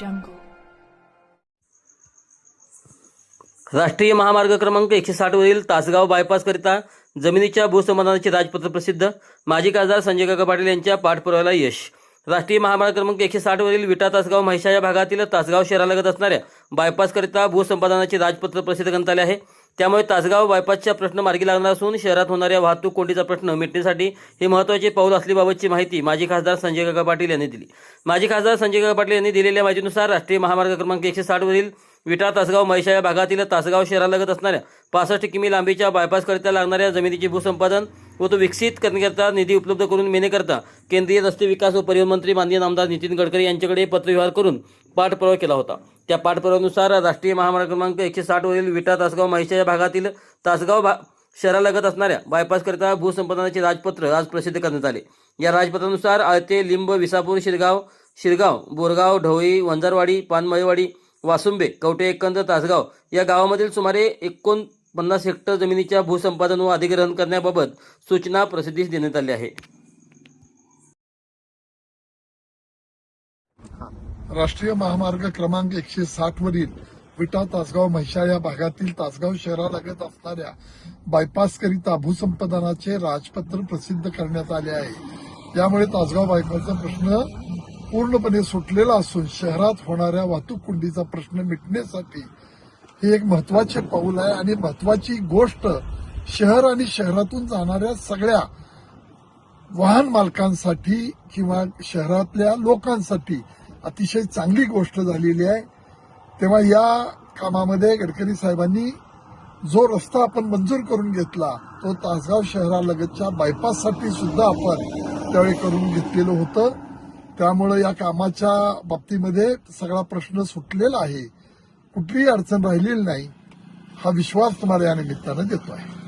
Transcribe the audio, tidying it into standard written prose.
jungle. राष्ट्रीय महामार्ग क्रमांक 160 वरील तासगाव बायपास करिता जमिनीच्या भूसंपादनाचे राजपत्र प्रसिद्ध. माजी खासदार संजय काका पाटील यांच्या पाठपुराव्याला यश. राष्ट्रीय महामार्ग क्रमांक 160 वरील विटा तासगाव म्हैसा या भागातील तासगाव शहरालगत असणाऱ्या बायपास करिता भूसंपादनाचे राजपत्र प्रसिद्ध करण्यात आले आहे. त्यामुळे तासगाव बायपासचा प्रश्न मार्गी लागणार असून शहरात होणाऱ्या वाहतूक कोंडीचा प्रश्न मिटण्यासाठी हे महत्त्वाचे पाऊल असल्याबाबतची माहिती माजी खासदार संजय काका पाटील यांनी दिली. माजी खासदार संजय काका पाटील यांनी दिलेल्या माहितीनुसार राष्ट्रीय महामार्ग क्रमांक 160 वरील विटा तासगाव म्हैसा या भागातील तासगाव शहरालगत असणाऱ्या 65 किमी लांबीच्या बायपासकरिता लागणाऱ्या जमिनीचे भूसंपादन व तो विकसित करण्याकरता निधी उपलब्ध करून मिळण्याकरता केंद्रीय रस्ते विकास व परिवहन मंत्री माननीय नामदार नितीन गडकरी यांच्याकडे पत्रव्यवहार करून पाठपुरावा केला होता. त्या पाठपुराव्यानुसार राष्ट्रीय महामार्ग क्रमांक 160 वरील विटा तासगाव म्हैसा या भागातील तासगाव शहरालगत असणाऱ्या बायपासकरिता भूसंपादनाचे राजपत्र आज प्रसिद्ध करण्यात आले. या राजपत्रानुसार आळते, लिंब, विसापूर, शिरगाव, बोरगाव, ढवळी, वंजारवाडी, पानमळेवाडी, वासुंबे, कवठे एकंद, तासगाव या गावामधील सुमारे 49 हेक्टर जमिनीच्या भूसंपादन व अधिग्रहण करण्याबाबत सूचना प्रसिद्धीस देण्यात आली आहे. राष्ट्रीय महामार्ग क्रमांक 160 वरील विटा तासगाव म्हैसा या भागातील तासगाव शहरालगत असणाऱ्या बायपासकरिता भूसंपादनाचे राजपत्र प्रसिद्ध करण्यात आले आहे. यामुळे तासगाव बायपासचा प्रश्न पूर्णपणे सुटलेला असून शहरात होणाऱ्या वाहतूक कोंडीचा प्रश्न मिटण्यासाठी हे एक महत्वाचे पाऊल आहे. आणि महत्वाची गोष्ट शहर आणि शहरातून जाणाऱ्या सगळ्या वाहन मालकांसाठी किंवा शहरातल्या लोकांसाठी अतिशय चांगली गोष्ट झालेली आहे. तेव्हा या कामामध्ये गडकरी साहेबांनी जो रस्ता आपण मंजूर करून घेतला तो तासगाव शहरालगतच्या बायपाससाठी सुद्धा आपण त्यावेळी करून घेतलेलं होतं. त्यामुळे या कामाच्या बाबतीमध्ये सगळा प्रश्न सुटलेला आहे, कुठलीही अडचण राहिलेली नाही, हा विश्वास तुम्हाला या निमित्तानं देतो आहे.